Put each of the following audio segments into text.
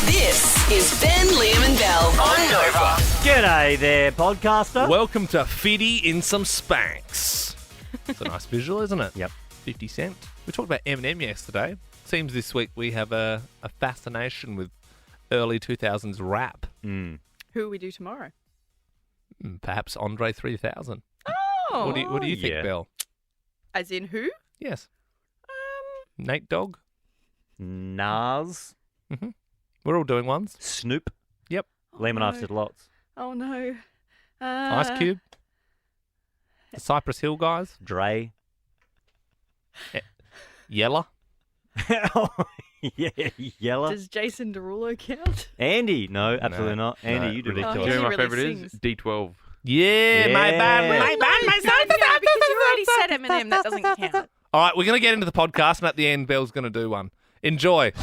This is Ben, Liam and Bell on Nova. G'day there, podcaster. Welcome to Fiddy in some Spanx. It's a nice visual, isn't it? Yep. 50 Cent. We talked about Eminem yesterday. Seems this week we have a fascination with early 2000s rap. Who will we do tomorrow? Perhaps Andre 3000. Oh, What do you think, yeah. Belle? as in who? Yes. Nate Dogg. Nas. We're all doing ones. Snoop. Yep. Liam and I've no. said lots. Oh no, Ice Cube. The Cypress Hill guys. Dre. Yella. Oh, yeah, Yella. Does Jason Derulo count? Andy. No, absolutely No, not. Andy, no, you do ridiculous. Oh, Do you know he my really favourite sings. is? D12. Yeah, my bad, Yeah. my bad, my son. No, because you already said Eminem. That doesn't count. All right, we're going to get into the podcast, and at the end, Belle's going to do one. Enjoy.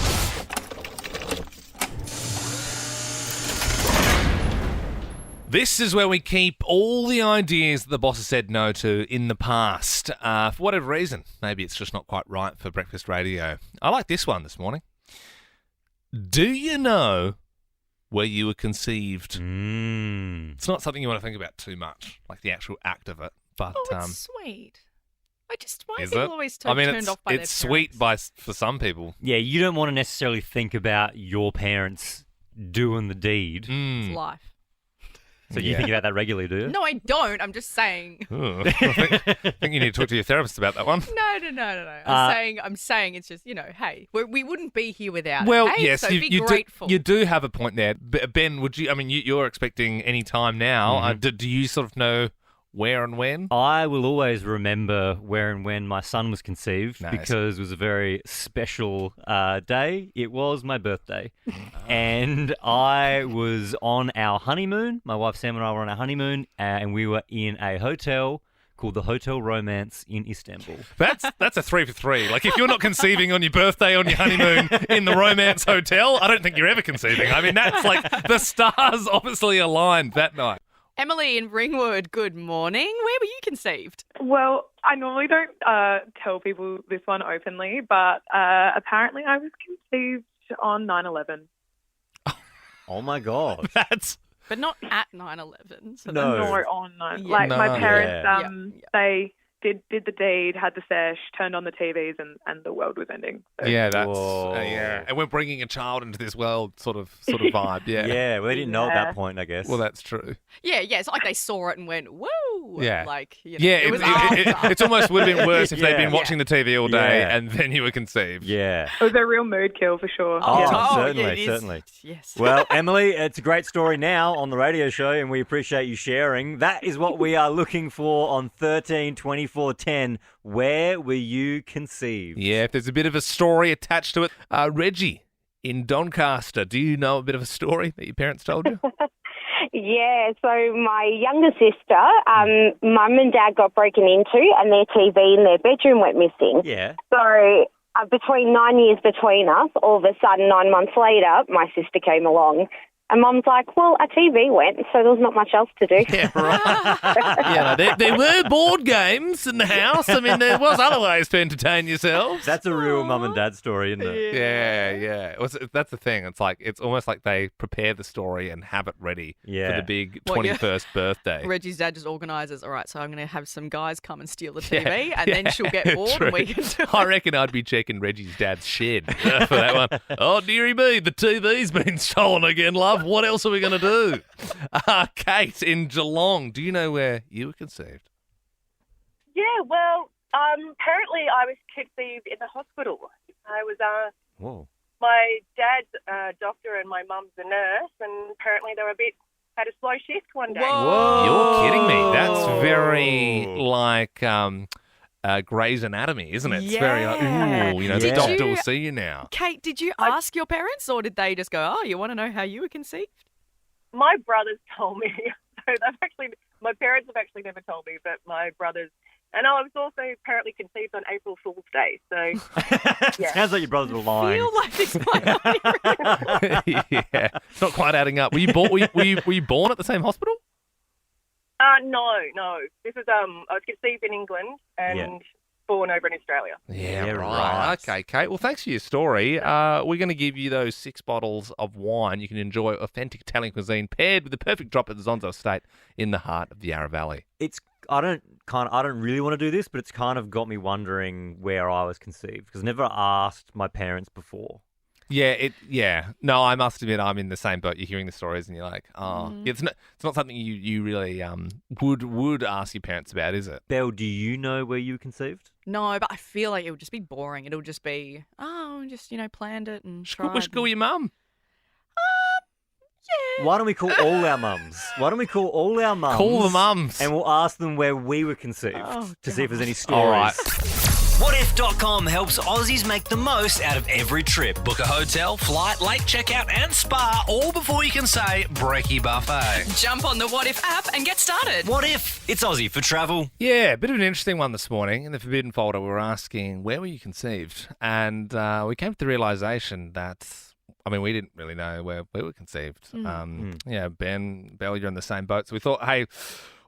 This is where we keep all the ideas that the boss has said no to in the past. For whatever reason, maybe it's just not quite right for breakfast radio. I like this one this morning. Do you know where you were conceived? It's not something you want to think about too much, like the actual act of it. But Oh, it's sweet. Why is are people it? always I mean, turned off by it's their sweet parents? for some people. Yeah, you don't want to necessarily think about your parents doing the deed. It's life. So you think about that regularly, do you? No, I don't. I'm just saying. I think you need to talk to your therapist about that one. No. I'm saying it's just, hey, we wouldn't be here without Well, it. Hey? yes, So you, be you grateful. do. You do have a point there, Ben. Would you? I mean, you're expecting any time now. Do you sort of know where and when? I will always remember where and when my son was conceived Nice. because it was a very special day. It was my birthday. And I was on our honeymoon. My wife Sam and I were on our honeymoon, and we were in a hotel called the Hotel Romance in Istanbul. That's a 3 for 3. Like, if you're not conceiving on your birthday on your honeymoon in the Romance Hotel, I don't think you're ever conceiving. I mean, that's like the stars obviously aligned that night. Emily in Ringwood, good morning. Where were you conceived? Well, I normally don't tell people this one openly, but apparently I was conceived on 9/11. Oh my God. That's But not at 9/11. So No. No, on 9. Yeah. Like No. my parents, Yeah. they did the deed, had the sesh, turned on the TVs, and the world was ending. So. yeah, that's Whoa. yeah. And we're bringing a child into this world, sort of vibe. Yeah. Yeah, well, they didn't know at Yeah. that point, I guess. Well, that's true. Yeah, it's not like they saw it and went, whoa. Yeah. Like, Yeah, it was it's almost would have been worse if they'd Yeah. been watching the TV all day Yeah. and then you were conceived. Yeah. It was a real mood kill for sure. Oh, Yeah. certainly, yeah, it is. certainly. Yes. Well, Emily, it's a great story now on the radio show, and we appreciate you sharing. That is what we are looking for on 13 24 10. Where were you conceived? Yeah, if there's a bit of a story attached to it. Reggie in Doncaster, do you know a bit of a story that your parents told you? Yeah, so my younger sister, mum and dad got broken into and their TV in their bedroom went missing. Yeah. So between 9 years between us, all of a sudden 9 months later, my sister came along. And Mum's like, well, a TV went, so there was not much else to do. Yeah, right. There were board games in the house. I mean, there was other ways to entertain yourselves. That's a real mum and dad story, isn't it? Yeah. That's the thing. It's almost like they prepare the story and have it ready for Yeah. the big Well, yeah. 21st birthday. Reggie's dad just organises, all right, so I'm going to have some guys come and steal the TV, Yeah, and then she'll get bored true. and we can do it. I reckon I'd be checking Reggie's dad's shed for that one. Oh, dearie me, the TV's been stolen again, love. What else are we going to do? Kate in Geelong, do you know where you were conceived? Yeah, well, apparently I was conceived in the hospital. I was, Whoa. my dad's a doctor and my mum's a nurse, and apparently they were had a slow shift one day. Whoa. You're kidding me. That's very like Grey's Anatomy, isn't it? It's very like, Yeah. ooh, the Did doctor you- will see you now. Kate, did you ask your parents, or did they just go, oh, you want to know how you were conceived? My brothers told me. So my parents have actually never told me, but my brothers. And I was also apparently conceived on April Fool's Day. So, yeah. Sounds like your brothers were lying. Feel like this might not be real. Yeah, it's not quite adding up. Were you born? Were you born at the same hospital? No. This is I was conceived in England, and born over in Australia. Yeah, Yeah, right. right. Okay, Kate. Well, thanks for your story. We're going to give you those 6 bottles of wine. You can enjoy authentic Italian cuisine paired with the perfect drop at the Zonzo Estate in the heart of the Yarra Valley. I don't really want to do this, but it's kind of got me wondering where I was conceived because I never asked my parents before. Yeah. No, I must admit, I'm in the same boat. You're hearing the stories, and you're like, oh, it's not something you really would ask your parents about, is it? Belle, do you know where you were conceived? No, but I feel like it would just be boring. It'll just be, just, planned it and tried. We should call your mum. Yeah. Why don't we call all our mums? Call Call the mums. and we'll ask them where we were conceived to see if there's any stories. All right. Whatif.com helps Aussies make the most out of every trip. Book a hotel, flight, late checkout and spa all before you can say brekkie buffet. Jump on the What If app and get started. What if? It's Aussie for travel. Yeah, a bit of an interesting one this morning. In the Forbidden Folder, we were asking, where were you conceived? And we came to the realisation that, we didn't really know where we were conceived. Yeah, Ben, Belle, you're in the same boat. So we thought, hey,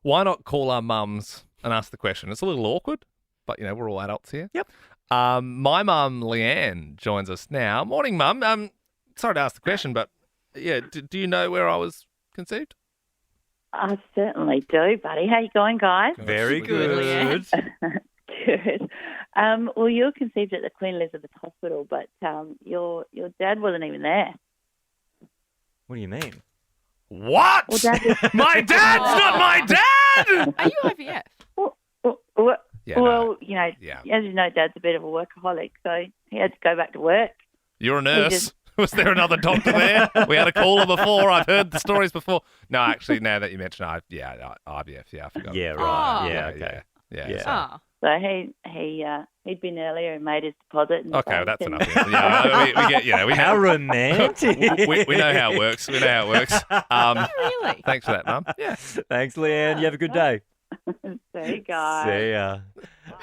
why not call our mums and ask the question? It's a little awkward, but, we're all adults here. Yep. My mum, Leanne, joins us now. Morning, Mum. Sorry to ask the question, but, yeah, do you know where I was conceived? I certainly do, buddy. How you going, guys? Very Good, good. Good. Well, you were conceived at the Queen Elizabeth Hospital, but your dad wasn't even there. What do you mean? What? Well, Dad was... My dad's not my dad! Are you IVF? Yeah, well, yeah. as you know, Dad's a bit of a workaholic, so he had to go back to work. You're a nurse. Was there another doctor there? We had a caller before. I've heard the stories before. No, actually, now that you mention IVF, I forgot. Yeah, right. Oh. Yeah, okay. Yeah. Oh. So he'd been earlier and made his deposit. And Okay, well, that's and- enough. Yeah, we get, we How know. romantic. we know how it works. Really? Thanks for that, Mum. Yeah. Thanks, Leanne. You have a good day. See you guys. See ya.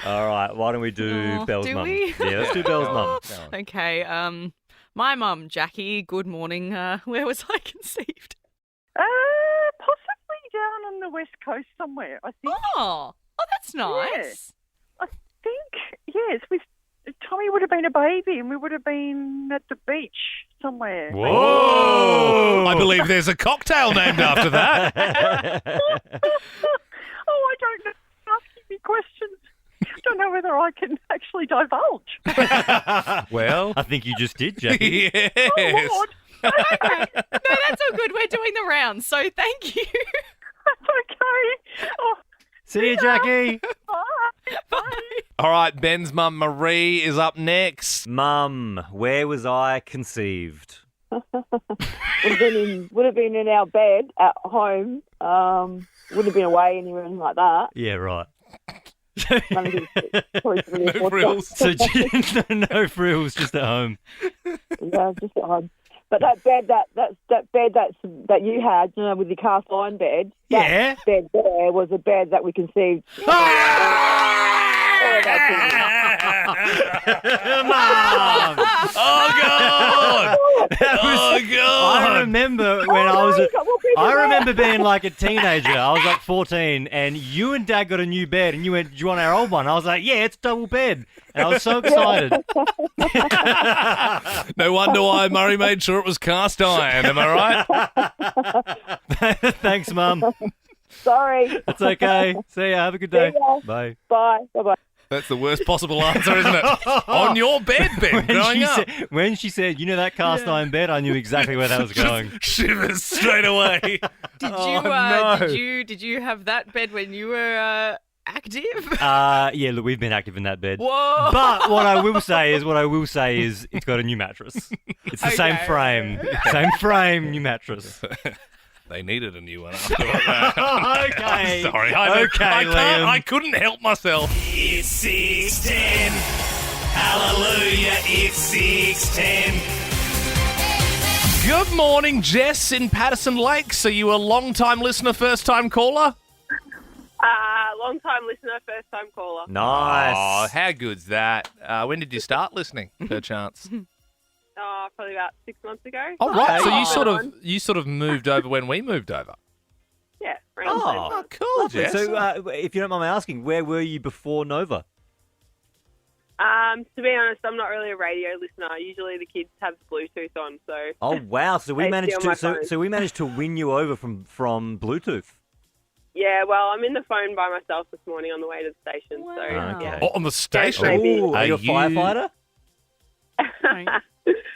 All right, why don't we do Oh, Belle's do mum? we? Yeah, let's do Belle's mum. Okay. My mum, Jackie. Good morning. Where was I conceived? Possibly down on the west coast somewhere, I think. Oh, that's nice. I think, yes. Tommy would have been a baby and we would have been at the beach somewhere. Whoa! I believe there's a cocktail named after that. Oh, I don't know. Asking me questions. I don't know whether I can actually divulge. Well, I think you just did, Jackie. yes. Oh, Lord. Okay. No, that's all good. We're doing the rounds, so thank you. That's okay. Oh, See you, Jackie. bye. Bye. All right, Ben's mum, Marie, is up next. Mum, where was I conceived? Would have been in our bed at home. Wouldn't have been away anywhere like that. Yeah, right. None of his- probably three or No four frills. So no frills, just at home. Yeah, just at home. But that bed, that bed that you had, with your cast iron bed. Yeah. That bed there was a bed that we conceived. Mum! Oh, God! Oh, God! I remember when I remember being like a teenager. I was like 14, and you and Dad got a new bed, and you went, "Do you want our old one?" I was like, "Yeah, it's double bed," and I was so excited. No wonder why Murray made sure it was cast iron. Am I right? Thanks, Mum. Sorry. It's okay. See ya. Have a good day. See ya. Bye. Bye. Bye-bye. That's the worst possible answer, isn't it? On your bed, Ben, growing up. When she said, that cast iron bed, I knew exactly where that was going. Just shivers straight away. Did you have that bed when you were active? Yeah, look, we've been active in that bed. Whoa! But what I will say is it's got a new mattress. It's the same frame, new mattress. They needed a new one after that. Okay. Sorry. Liam. I couldn't help myself. It's 6:10. Hallelujah, it's 6:10. Good morning, Jess in Patterson Lakes. Are you a long-time listener, first-time caller? Long time listener, first time caller. Nice. Oh, how good's that? When did you start listening, perchance? Probably about 6 months ago. Oh, right. So Oh. you sort of moved over when we moved over. Yeah. around the same time. Oh, cool, Jess. So, if you don't mind me asking, where were you before Nova? To be honest, I'm not really a radio listener. Usually the kids have Bluetooth on, so. Oh wow! So we They managed steal my to phone. so we managed to win you over from Bluetooth. Yeah, well, I'm in the phone by myself this morning on the way to the station. Wow. So Okay. yeah. Oh, on the station? Maybe. Ooh, are you a firefighter?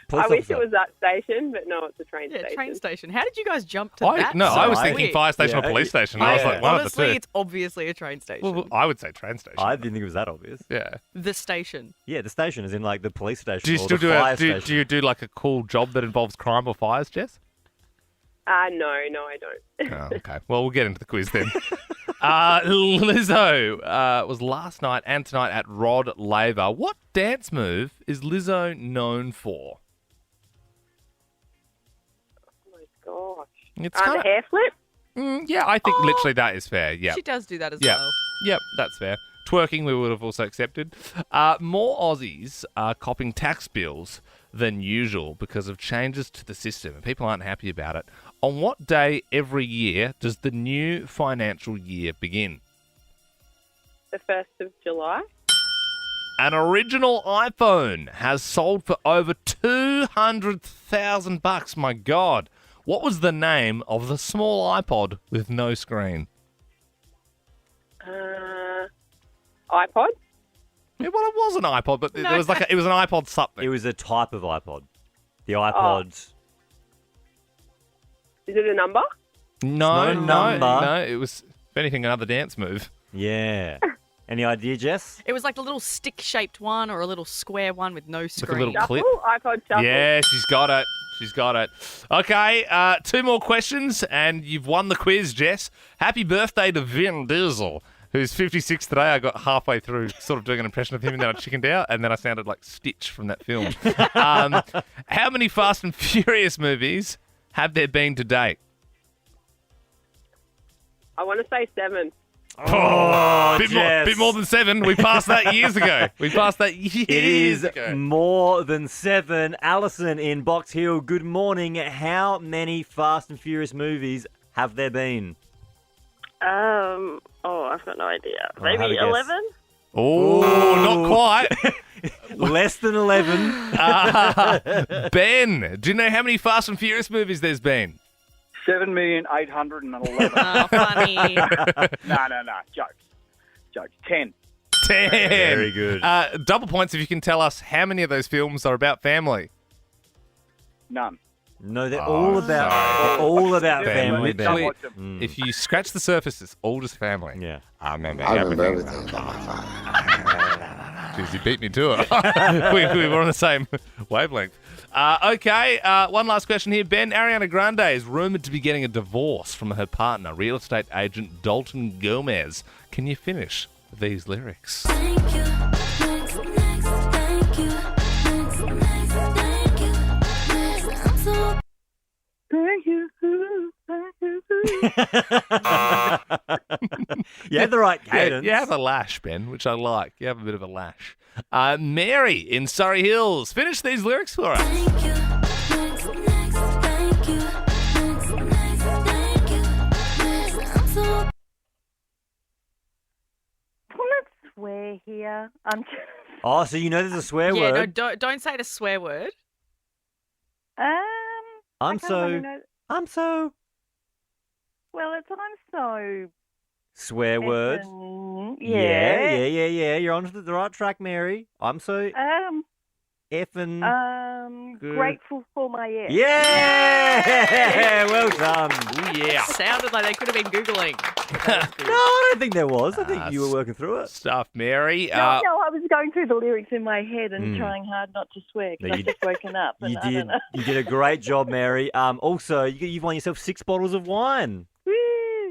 Police I wish officer. it was that station, but no, it's a train Yeah, station. train station. How did you guys jump to I that? I was side? thinking Weird. fire station Yeah. or police station. I was like, one Honestly, of the two. it's obviously a train station. Well, I would say train station. I didn't think it was that obvious. Yeah. The station. Yeah, the station is in like the police station. Do you or still the do fire a, do, station. do you do like a cool job that involves crime or fires, Jess? No, I don't. Oh, okay. Well, we'll get into the quiz then. Lizzo was last night and tonight at Rod Laver. What dance move is Lizzo known for? Oh my gosh. It's The kind hair flip? yeah, I think literally that is fair. Yeah. She does do that as Yeah. well. Yep, that's fair. Twerking we would have also accepted. More Aussies are copping tax bills than usual because of changes to the system, and people aren't happy about it. On what day every year does the new financial year begin? The 1st of July? An original iPhone has sold for over $200,000. My God. What was the name of the small iPod with no screen? iPod? Yeah, well, it was an iPod, but it was like it was an iPod something. It was a type of iPod. The Oh. iPod. Is it a number? No, no number. no. It was, if anything, another dance move. Yeah. Any idea, Jess? It was like a little stick-shaped one or a little square one with no screen. little clip. Shuffle? iPod shuffle? Yeah, she's got it. She's got it. Okay, 2 more questions, and you've won the quiz, Jess. Happy birthday to Vin Diesel, who's 56 today. I got halfway through sort of doing an impression of him, and then I chickened out, and then I sounded like Stitch from that film. How many Fast and Furious movies have there been to date? I want to say 7. Oh, Bit more than 7. We passed that years ago. We passed that years It is ago. more than 7. Alison in Box Hill, good morning. How many Fast and Furious movies have there been? I've got no idea. have a Maybe guess. 11? Oh, not quite. Less than 11. Ben, do you know how many Fast and Furious movies there's been? 7,811. Oh, funny. No. Jokes. 10. 10. Very good. Double points if you can tell us how many of those films are about family. None. No, they're all about family. Ben. Literally, if you scratch the surface, it's all just family. Yeah. I remember everything about my father. Jeez, you beat me to it. we were on the same wavelength. Okay, one last question here. Ben, Ariana Grande is rumoured to be getting a divorce from her partner, real estate agent Dalton Gomez. Can you finish these lyrics? Thank you. Next, thank you. Next, thank you. Next, I'm so Thank you. You had the right cadence. You have a lash, Ben, which I like. You have a bit of a lash. Mary in Surrey Hills. Finish these lyrics for us. thank you. Next, thank you. Next, thank you. Next, I'm so Let's swear here. Oh, so you know there's a swear Yeah, word. no, don't say the swear word. I'm I can't really know. Well, it's I'm so. Swear word. Yeah. Yeah. You're on the right track, Mary. I'm so effing good. Grateful for my ex. Yeah! Well done. Ooh, yeah. Sounded like they could have been Googling. No, I don't think there was. I think you were working through it. Stuff, Mary. No, I was going through the lyrics in my head and Mm. trying hard not to swear No, because you- I've just woken up. And You I don't did. know. You did a great job, Mary. Also, you've won yourself 6 bottles of wine. Woo!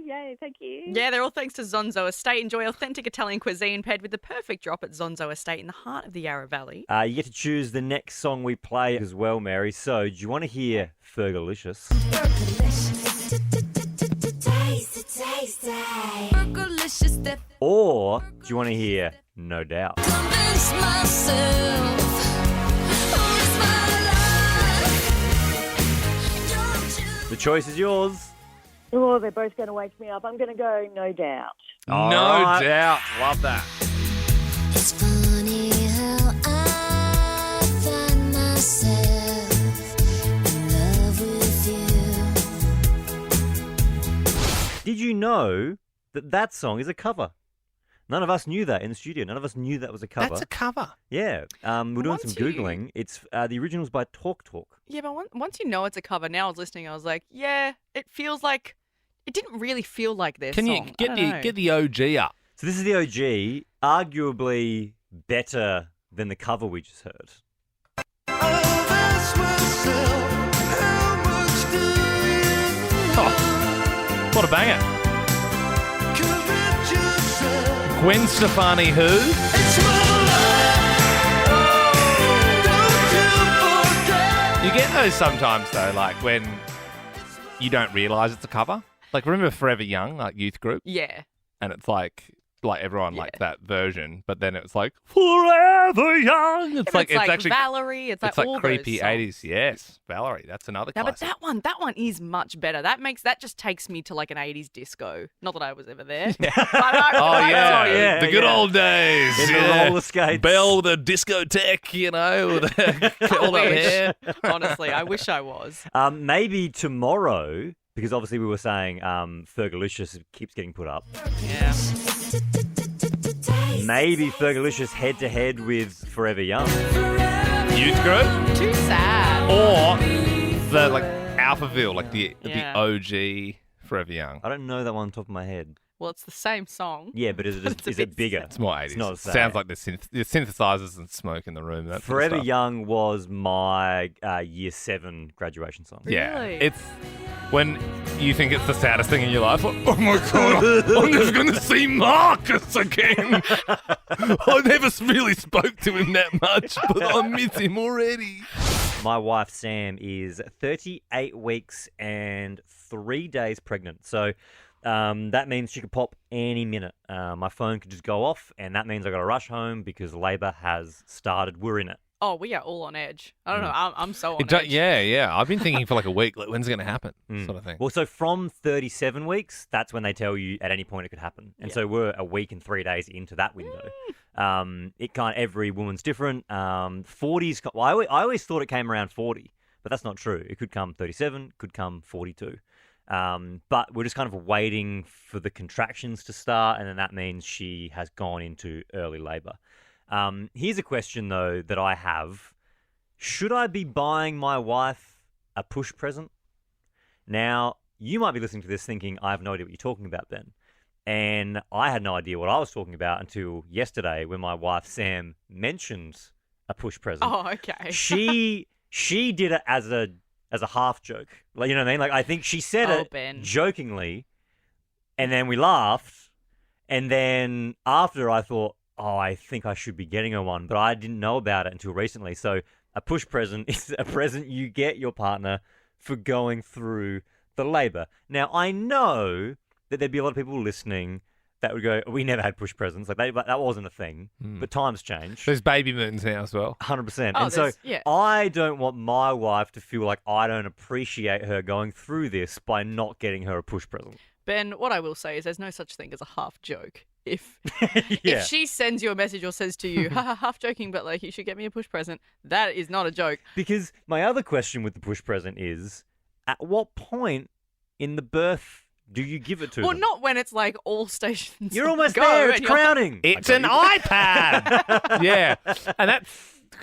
Yay! Thank you. Yeah, they're all thanks to Zonzo Estate. Enjoy authentic Italian cuisine paired with the perfect drop at Zonzo Estate in the heart of the Yarra Valley. You get to choose the next song we play as well, Mary. So, do you want to hear Fergalicious? Or do you want to hear No Doubt? The choice is yours. Oh, they're both going to wake me up. I'm going to go No Doubt. All no right. doubt. Love that. It's funny how myself in love with you. Did you know that that song is a cover? None of us knew that in the studio. None of us knew that was a cover. That's a cover. Yeah. We're doing Once some you- Googling. It's the original's by Talk Talk. Yeah, but once you know it's a cover, now I was listening, I was like, yeah, it feels like it didn't really feel like their Can you song. get the OG up? So this is the OG, arguably better than the cover we just heard. Oh, what a banger. Gwen Stefani who? You get those sometimes though, like when you don't realise it's a cover. Like remember Forever Young, like youth group? Yeah. And it's like everyone liked that version, but then it was like Forever Young. It's like it's like actually Valerie. It's like all creepy those songs. 80s. Yes, Valerie. That's another No, but classic. that one is much better. That just takes me to like an 80s disco. Not that I was ever there. But I yeah, the good old days. In the yeah. roller skates. Belle with a discotheque, you know, with a curled up wish. hair. Honestly, I wish I was. Maybe tomorrow, because obviously we were saying Fergalicious keeps getting put up. Yeah. Maybe Fergalicious head to head with Forever Young. Youth group? Too sad. Or the like Alphaville, like the Yeah. OG Forever Young. I don't know that one on top of my head. Well, it's the same song. Yeah, but is It's a it bit bigger? It's more 80s. It's not the same. Sounds like the synthesizers and smoke in the room. That sort of Forever stuff. Young was my year 7 graduation song. Yeah. Really? It's when you think it's the saddest thing in your life. Like, oh my God, I'm never going to see Marcus again. I never really spoke to him that much, but I miss him already. My wife Sam is 38 weeks and 3 days pregnant. So that means she could pop any minute. My phone could just go off, and that means I got to rush home because labour has started. We're in it. Oh, we are all on edge. I don't know. I'm so on It do- edge. yeah. I've been thinking for like a week, like, when's it going to happen? Sort of thing. Well, so from 37 weeks, that's when they tell you at any point it could happen. And so we're a week and 3 days into that window. It can't. Every woman's different. 40s. Well, I always thought it came around 40, but that's not true. It could come 37, could come 42. But we're just kind of waiting for the contractions to start, and then that means she has gone into early labour. Here's a question, though, that I have. Should I be buying my wife a push present? Now, you might be listening to this thinking, I have no idea what you're talking about, Ben. And I had no idea what I was talking about until yesterday when my wife, Sam, mentioned a push present. Oh, okay. She did it as a half joke. Like, you know what I mean? Like, I think she said Oh, it Ben. jokingly, and then we laughed. And then after I thought, oh, I think I should be getting her one, but I didn't know about it until recently. So a push present is a present you get your partner for going through the labour. Now, I know that there'd be a lot of people listening that would go, we never had push presents. Like that wasn't a thing, but times change. There's baby moons now as well. 100%. Oh, And so yeah. I don't want my wife to feel like I don't appreciate her going through this by not getting her a push present. Ben, what I will say is there's no such thing as a half joke. If Yeah. if she sends you a message or says to you, haha, half joking, but like you should get me a push present, that is not a joke. Because my other question with the push present is, at what point in the birth do you give it to Well, them? not when it's like all stations. You're almost go there. and It's you're- crowning. It's an iPad. Yeah, and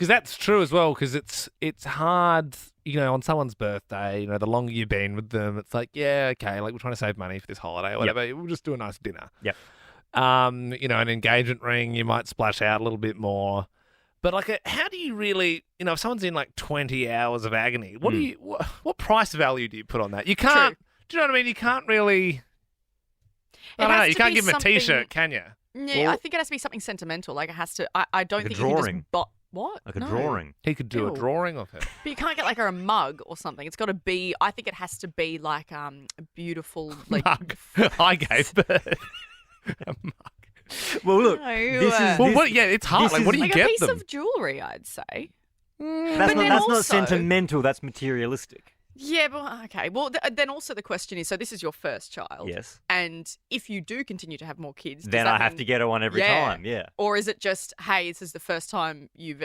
that's true as well because it's hard, you know, on someone's birthday. You know, the longer you've been with them, it's like, yeah, okay, like we're trying to save money for this holiday or whatever. We'll just do a nice dinner. Yep. You know, an engagement ring, you might splash out a little bit more. But like, how do you really, you know, if someone's in like 20 hours of agony, what price value do you put on that? You can't. Do you know what I mean? You can't really. I don't know. has You to can't be give them a something- T-shirt, can you? Yeah, I think it has to be something sentimental. Like it has to. I don't Like a think you can drawing. just. But what? Like a No. drawing. He could do a Ew. drawing of her. But you can't get like her a mug or something. It's got to be. I think it has to be like a beautiful like. Mug. I gave birth. A mug. Well, look. No, This is. Well, this- what? Yeah, it's hard. this Like, is- what do you like get a piece them? of jewelry, I'd say. That's But not, then that's not also- sentimental. That's materialistic. Yeah, but okay. Well, then also the question is: so this is your first child, Yes. and if you do continue to have more kids, does Then that I have mean- to get her one every Yeah. time. Yeah. Or is it just, hey, this is the first time you've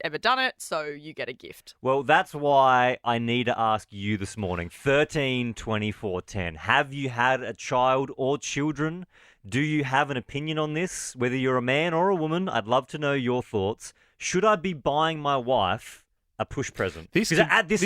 ever done it, so you get a gift. Well, that's why I need to ask you this morning. 13 24 10. Have you had a child or children? Do you have an opinion on this? Whether you're a man or a woman, I'd love to know your thoughts. Should I be buying my wife a push present? Because at this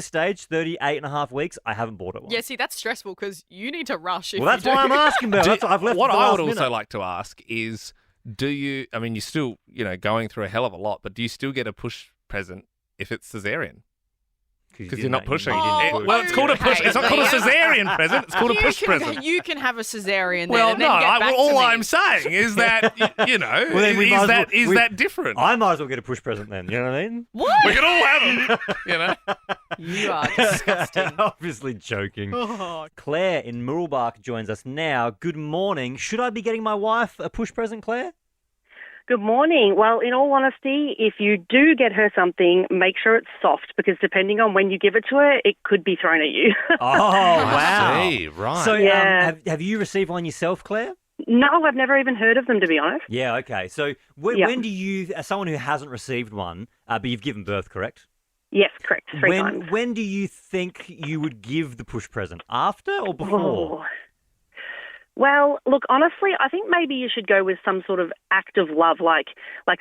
stage, 38 and a half weeks, I haven't bought her one. Yeah, see, that's stressful because you need to rush. If Well, that's you do. why I'm asking about. That's what I've left. What it to I the would last also minute. like to ask is, do you? I mean, you're still, going through a hell of a lot, but do you still get a push present if it's cesarean? Because you're not pushing. Well, it's called a push. It's not called a cesarean present. It's called a push present. You can have a cesarean. Well, then, no. and then get back to All me. I'm saying is that Well, then we might as is well- that different? I might as well get a push present then. You know what I mean? What? We can all have them. You are disgusting. Obviously joking. Claire in Muralbark joins us now. Good morning. Should I be getting my wife a push present, Claire? Good morning. Well, in all honesty, if you do get her something, make sure it's soft because depending on when you give it to her, it could be thrown at you. Oh, wow. I see. Right. So, Yeah. have you received one yourself, Claire? No, I've never even heard of them, to be honest. Yeah, okay. So when do you, as someone who hasn't received one, but you've given birth, correct? Yes, correct. Three times. When do you think you would give the push present? After or before? Oh. Well, look, honestly, I think maybe you should go with some sort of act of love, like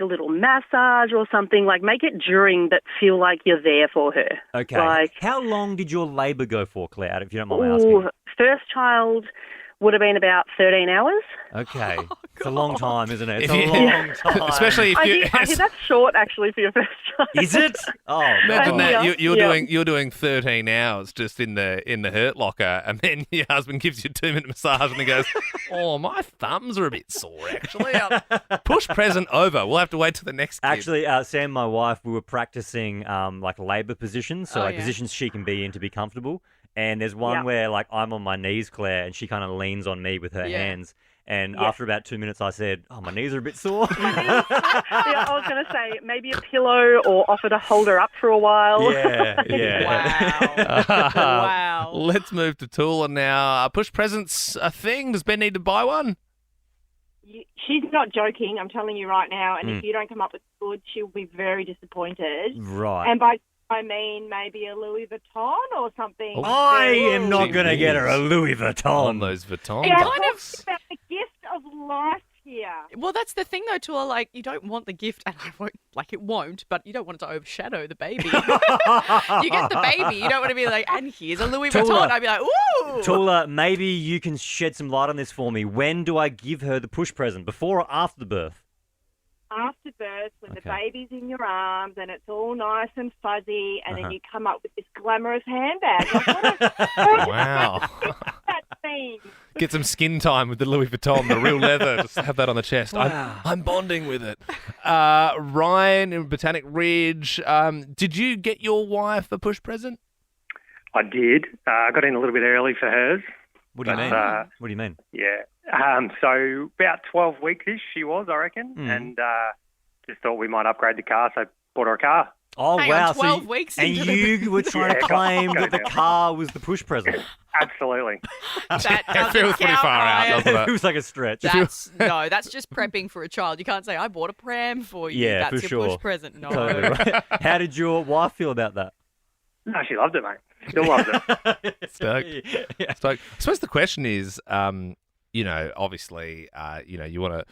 a little massage or something. Like, make it during, but feel like you're there for her. Okay. Like, how long did your labour go for, Claire, if you don't mind me asking? first child would have been about 13 hours. Okay. It's a long time, isn't it? It's If a you- long time. Especially if I you. think that's short, actually, for your first child. Is it? Oh, Imagine God. that you're doing 13 hours just in the hurt locker, and then your husband gives you a 2-minute massage, and he goes, "Oh, my thumbs are a bit sore actually." Push present over. We'll have to wait till the next. Kid. Actually, Sam, my wife, we were practicing like labour positions, so positions she can be in to be comfortable. And there's one where like I'm on my knees, Claire, and she kind of leans on me with her hands. And after about 2 minutes, I said, "Oh, my knees are a bit sore." Yeah, I was going to say maybe a pillow or offer to hold her up for a while. Yeah. Wow. Let's move to Toola now. Push presents a thing. Does Ben need to buy one? She's not joking, I'm telling you right now. And if you don't come up with good, she'll be very disappointed. Right. And by I mean maybe a Louis Vuitton or something. I am not going to get her a Louis Vuitton. On those Vuitton. Yeah, kind of about the gift of life here. Well, that's the thing, though, Tua. Like, you don't want the gift, and it won't, but you don't want it to overshadow the baby. You get the baby, you don't want to be like, and here's a Louis Vuitton. I'd be like, ooh. Tula, maybe you can shed some light on this for me. When do I give her the push present? Before or after the birth? After birth, when the baby's in your arms and it's all nice and fuzzy, and then you come up with this glamorous handbag. Like, Wow. that thing. Get some skin time with the Louis Vuitton, the real leather. Just have that on the chest. I'm bonding with it. Ryan in Botanic Ridge, did you get your wife a push present? I did. I got in a little bit early for hers. What do you mean? What do you mean? Yeah. So about 12 weeks-ish she was, I reckon, and just thought we might upgrade the car, so bought her a car. Oh, Hang wow. on, 12 weeks and into you were trying to Yeah, claim got that the it now. car was the push present. Absolutely. That It doesn't feels pretty count, far out, Ryan. doesn't It it? was like a stretch. That's just prepping for a child. You can't say, I bought a pram for you. Yeah, That's for your sure. push present. No. Totally right. How did your wife feel about that? No, she loved it, mate. Still loves it. Stoked. Stoked. I suppose the question is, obviously, you want to,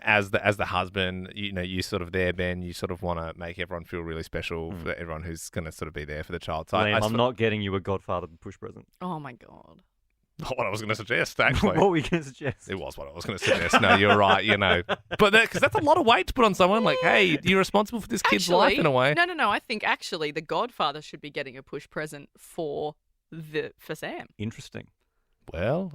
as the husband, you sort of there, Ben, you sort of want to make everyone feel really special for everyone who's going to sort of be there for the child. So Liam, I'm not getting you a Godfather push present. Oh, my God. Not what I was going to suggest, actually. What were you going to suggest? It was what I was going to suggest. No, you're right, But because that's a lot of weight to put on someone. Like, hey, you're responsible for this kid's life in a way. No. I think actually the Godfather should be getting a push present for Sam. Interesting. Well,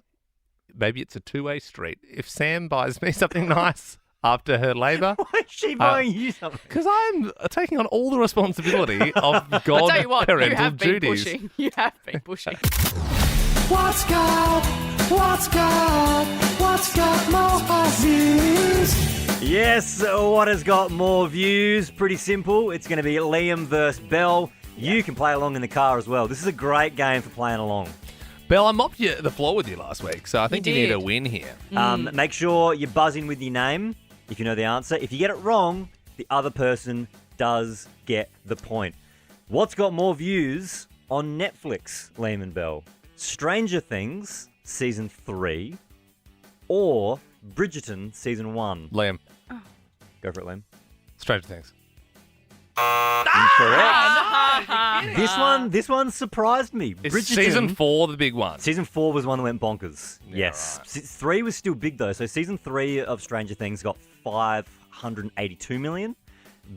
maybe it's a two-way street. If Sam buys me something nice after her labour... Why is she buying you something? Because I'm taking on all the responsibility of I tell you what, God-parental you have been duties. pushing. You have been pushing. What's got more views? Yes, what has got more views? Pretty simple. It's going to be Liam versus Bell. You can play along in the car as well. This is a great game for playing along. Belle, I mopped the floor with you last week, so I think you need did. a win here. Make sure you buzz in with your name if you know the answer. If you get it wrong, the other person does get the point. What's got more views on Netflix, Liam and Bell? Stranger Things Season 3 or Bridgerton Season 1? Liam. Go for it, Liam. Stranger Things. Incorrect. This one surprised me. Is Season 4 the big one? Season 4 was one that went bonkers. Yeah, yes. right. 3 was still big, though. So Season 3 of Stranger Things got 582 million.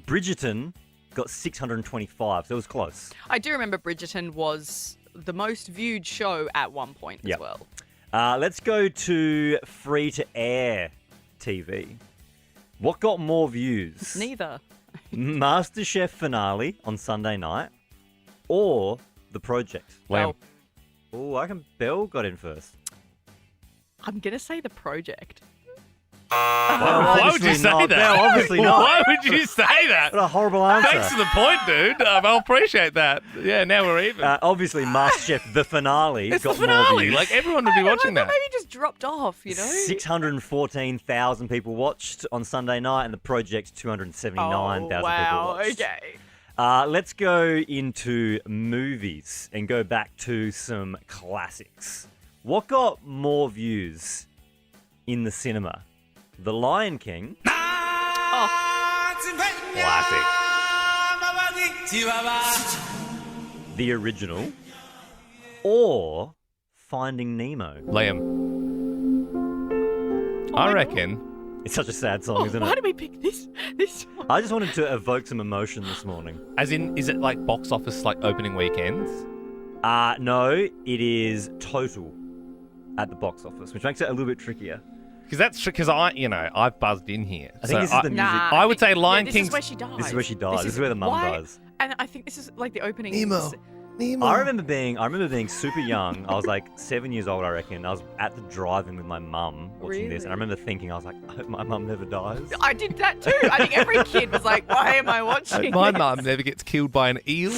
Bridgerton got 625, so it was close. I do remember Bridgerton was the most viewed show at one point as well. Let's go to free-to-air TV. What got more views? Neither. MasterChef finale on Sunday night or The Project? Liam. Oh, I reckon Belle got in first. I'm going to say The Project. Why would you say not. that? Belle, obviously not. Why would you say that? What a horrible answer. Thanks for the point, dude. I'll appreciate that. Yeah, now we're even. Obviously, MasterChef, the finale, It's got the more finale. views. Like, everyone would be watching that. Maybe just dropped off, you know? 614,000 people watched on Sunday night, and The Project, 279,000 people watched. Okay. Let's go into movies and go back to some classics. What got more views in the cinema? The Lion King. Classic. The original. Or Finding Nemo. Liam. I reckon. It's such a sad song, isn't Why it? did we pick this one? I just wanted to evoke some emotion this morning. As in, is it like box office, like opening weekends? No, it is total at the box office, which makes it a little bit trickier. Because I've buzzed in here. I think this is the music. I would say Lion This King's. is where she dies. This is where she dies. This is where the mum why- dies. And I think this is like the opening. Nemo. I remember being super young. I was like 7 years old, I reckon. I was at the drive-in with my mum watching this, and I remember thinking, I was like, I hope my mum never dies. I did that too. I think every kid was like, why am I watching My this? mum never gets killed by an eel,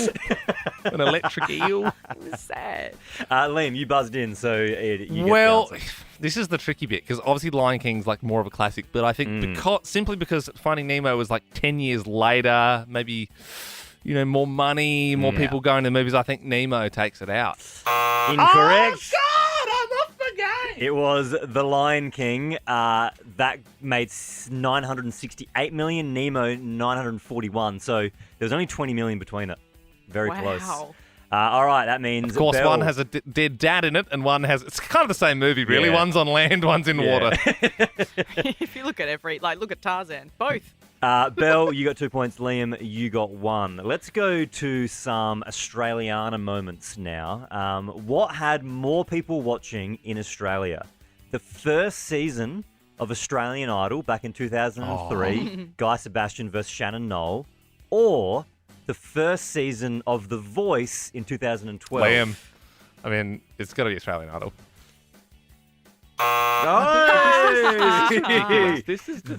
an electric eel. It was sad. Liam, you buzzed in, so you get the Well, answer. this is the tricky bit because obviously Lion King's like more of a classic, but I think simply because Finding Nemo was like 10 years later, maybe more money, more people going to the movies. I think Nemo takes it out. Incorrect. Oh God, I'm off the game. It was The Lion King. That made 968 million. Nemo 941. So there was only 20 million between it. Very close. All right, that means Of course, Belle. one has a dead dad in it, and one has. It's kind of the same movie, really. Yeah. One's on land, one's in water. If you look at look at Tarzan, both. Belle, you got 2 points. Liam, you got 1. Let's go to some Australiana moments now. What had more people watching in Australia? The first season of Australian Idol back in 2003, Guy Sebastian versus Shannon Knoll, or the first season of The Voice in 2012. Liam, I mean, it's got to be Australian Idol. This is the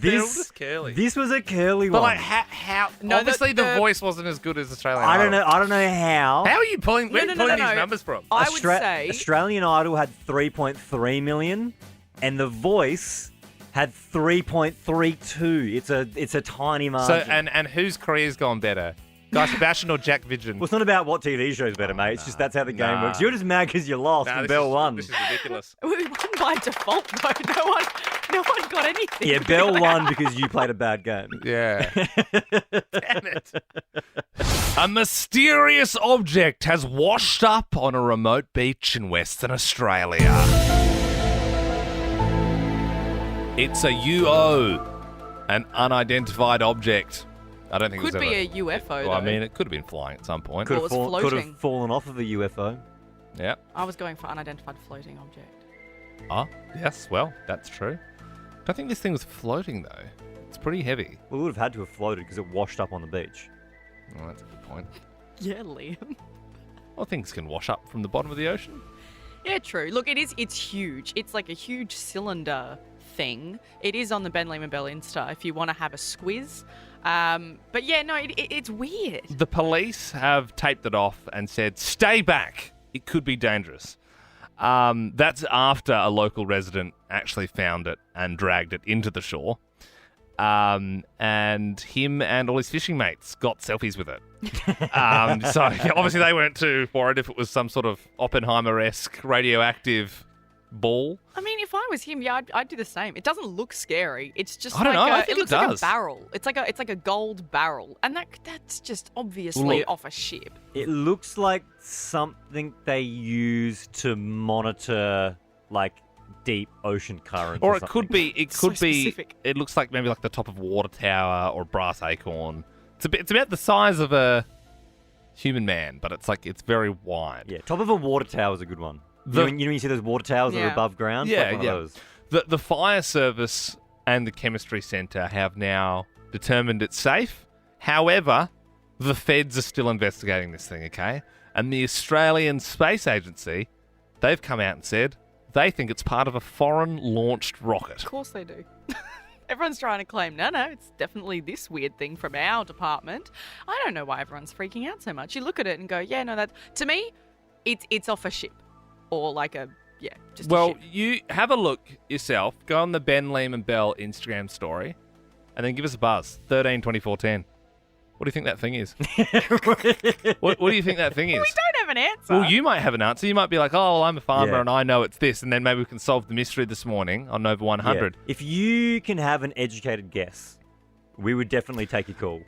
curly. This was a curly But one. like, how? No, obviously, the voice wasn't as good as Australian I Idol. don't know how. How are you pulling? Where are you pulling these numbers from? I would say Australian Idol had 3.3 million, and The Voice had 3.32. It's a tiny So, margin. and whose career's gone better? Guy Sebastian or Jack Vidgen? Well, it's not about what TV show's better, mate. It's just that's how the game works. You're just mad because you lost and Belle won. This is ridiculous. we won by default though. No one got anything. Yeah, Belle won because you played a bad game. Yeah. Damn it. A mysterious object has washed up on a remote beach in Western Australia. It's a UO, an unidentified object. I don't think Could it was be ever... a UFO Well, I though. mean, it could have been flying at some point. Could have floating. fallen off of a UFO. Yeah. I was going for unidentified floating object. Ah, yes, well, that's true. Don't think this thing was floating, though. It's pretty heavy. Well, it would have had to have floated because it washed up on the beach. Oh, that's a good point. Yeah, Liam. Well, things can wash up from the bottom of the ocean. Yeah, true. Look, it's huge. It's like a huge cylinder thing. It is on the Ben Lehman Bell Insta if you want to have a squiz. But yeah, no, it's weird. The police have taped it off and said, stay back. It could be dangerous. That's after a local resident actually found it and dragged it into the shore. and him and all his fishing mates got selfies with it. So obviously they weren't too worried if it was some sort of Oppenheimer-esque radioactive ball. I mean, if I was him, yeah, I'd do the same. It doesn't look scary. It's just I don't know. I think it looks it like does. a barrel. It's like a gold barrel, and that's just obviously off a ship. It looks like something they use to monitor like deep ocean currents. Or it something. could be. It So could be. specific. It looks like maybe like the top of a water tower or a brass acorn. It's about the size of a human man, but it's very wide. Yeah, top of a water tower is a good one. The- you know when you see those water towers that are Yeah. above ground? Yeah, Like one yeah. of those. The fire service and the chemistry centre have now determined it's safe. However, the feds are still investigating this thing, okay? And the Australian Space Agency, they've come out and said they think it's part of a foreign-launched rocket. Of course they do. Everyone's trying to claim, no, it's definitely this weird thing from our department. I don't know why everyone's freaking out so much. You look at it and go, yeah, no, that to me, it's off a ship. Or like just a Well, ship. you have a look yourself. Go on the Ben Lehman Bell Instagram story and then give us a buzz. 13 24 10. What do you think that thing is? what do you think that thing is? We don't have an answer. Well, you might have an answer. You might be like, oh, well, I'm a farmer Yeah. and I know it's this. And then maybe we can solve the mystery this morning on Nova 100. Yeah. If you can have an educated guess, we would definitely take your call.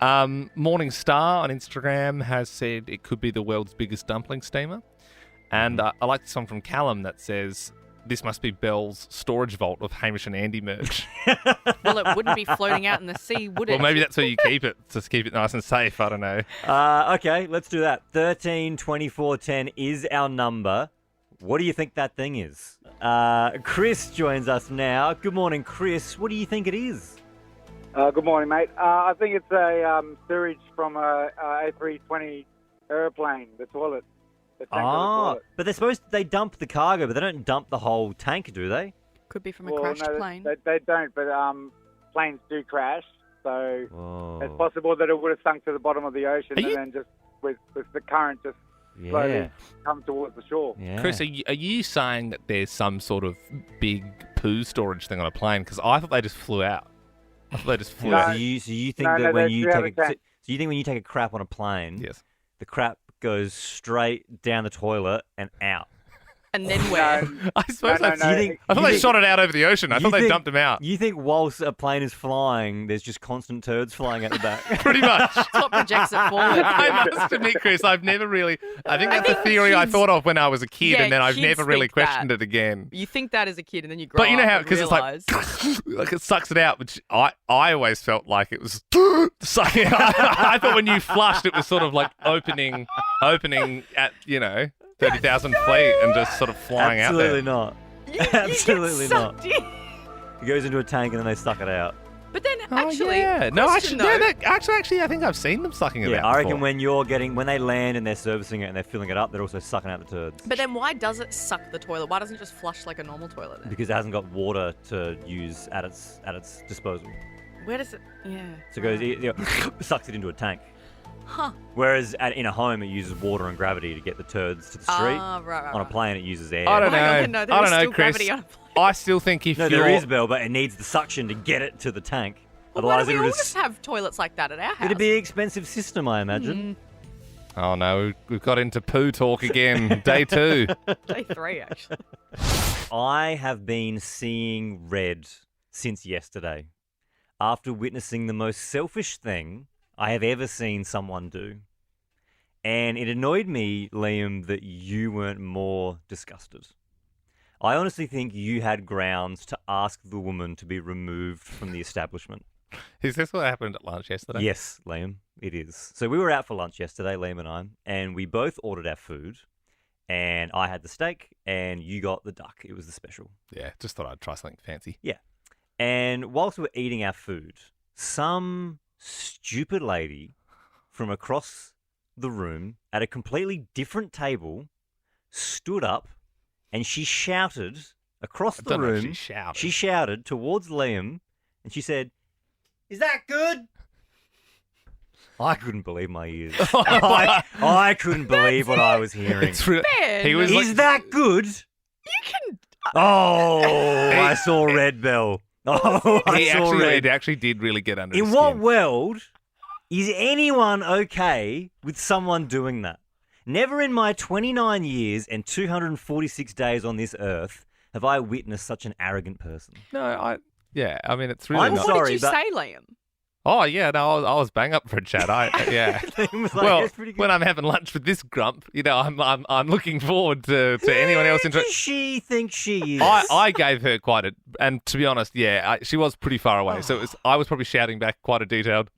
Morning Star on Instagram has said it could be the world's biggest dumpling steamer. And I like this one from Callum that says, this must be Bell's storage vault of Hamish and Andy merch. Well, it wouldn't be floating out in the sea, would it? Well, maybe that's where you keep it, to keep it nice and safe. I don't know. Okay, let's do that. 13 24 10 is our number. What do you think that thing is? Chris joins us now. Good morning, Chris. What do you think it is? Good morning, mate. I think it's a sewage from a A320 aeroplane, the toilet. The tank of the toilet. But they dump the cargo, but they don't dump the whole tank, do they? Could be from a Well, crashed no, plane. They don't, but planes do crash, so Oh. it's possible that it would have sunk to the bottom of the ocean Are you- and then just with the current just Yeah. slowly come towards the shore. Yeah. Chris, are you saying that there's some sort of big poo storage thing on a plane? Because I thought they just flew out. I thought they just flew So out. you think No, that no, when they you do have take a a, tank. so you think when you take a crap on a plane, Yes. the crap goes straight down the toilet and out. And then where? I suppose no, that's. no. You think- I thought you they think- shot it out over the ocean. I you thought they think- dumped them out. You think whilst a plane is flying, there's just constant turds flying out the back? Pretty much. That's what projects it forward. I must admit, Chris, I've never really. I think that's a think theory I kids- thought of when I was a kid, Yeah, and then I've kids never really think that. questioned it again. You think that as a kid, and then you grow But you know up how, and because it's like, realise. like it sucks it out, which I always felt like it was sucking it out. I thought when you flushed, it was sort of like opening at 30,000 feet and just sort of flying out Absolutely there. not. You get Absolutely not. sucked in. It goes into a tank and then they suck it out. But then actually, yeah. No, question actually, though, actually, I think I've seen them sucking it Yeah, out. I reckon before. when they land and they're servicing it and they're filling it up, they're also sucking out the turds. But then why does it suck the toilet? Why doesn't it just flush like a normal toilet then? Because it hasn't got water to use at its disposal. Where does it? Yeah. So it goes, sucks it into a tank. Huh. Whereas in a home, it uses water and gravity to get the turds to the street. Right. On a plane, it uses air. I don't Oh my know. God, no, there I is don't know, still Chris. gravity on a plane. I still think if No, you're... there is, Bill, but it needs the suction to get it to the tank. Well, why Otherwise, don't it we would all just have toilets like that at our house? it'd be an expensive system, I imagine. Oh, no, we've got into poo talk again. Day 2. Day 3, actually. I have been seeing red since yesterday after witnessing the most selfish thing I have ever seen someone do. And it annoyed me, Liam, that you weren't more disgusted. I honestly think you had grounds to ask the woman to be removed from the establishment. Is this what happened at lunch yesterday? Yes, Liam, it is. So we were out for lunch yesterday, Liam and I, and we both ordered our food. And I had the steak, and you got the duck. It was the special. Yeah, just thought I'd try something fancy. Yeah. And whilst we were eating our food, some stupid lady from across the room at a completely different table stood up and she shouted across the don't know if room. she shouted. She shouted towards Liam and she said, "Is that good?" I couldn't believe my ears. I couldn't believe what I was hearing. It's re- Ben, he was Is like, that good? you can... Oh, I saw red, Bell. Oh, I It saw red. actually did really get under his In skin. what world is anyone okay with someone doing that? Never in my 29 years and 246 days on this earth have I witnessed such an arrogant person. No, I mean, it's really I'm not. What did you but- say, Liam? Oh, yeah, no, I was bang up for a chat. Yeah. Liam was like, Well, "That's pretty good." when I'm having lunch with this grump, I'm looking forward to anyone else Who interested. does she think she is? I gave her quite a, and to be honest, she was pretty far away. So I was probably shouting back quite a detailed.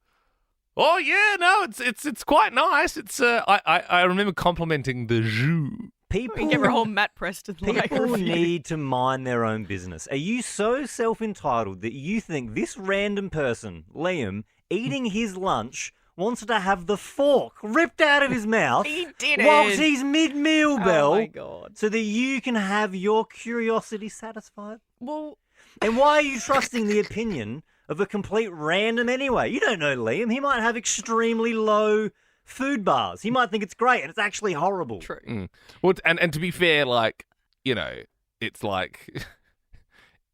Oh yeah, no, it's quite nice. It's I remember complimenting the jus. People We can give her a whole Matt Preston like People review. need to mind their own business. Are you so self-entitled that you think this random person, Liam, eating his lunch, wants to have the fork ripped out of his mouth He didn't. whilst he's mid-meal, Belle, Oh my God. so that you can have your curiosity satisfied? Well, And why are you trusting the opinion of a complete random anyway? You don't know Liam. He might have extremely low food bars. He might think it's great, and it's actually horrible. true. Well, and to be fair, like, you know, it's like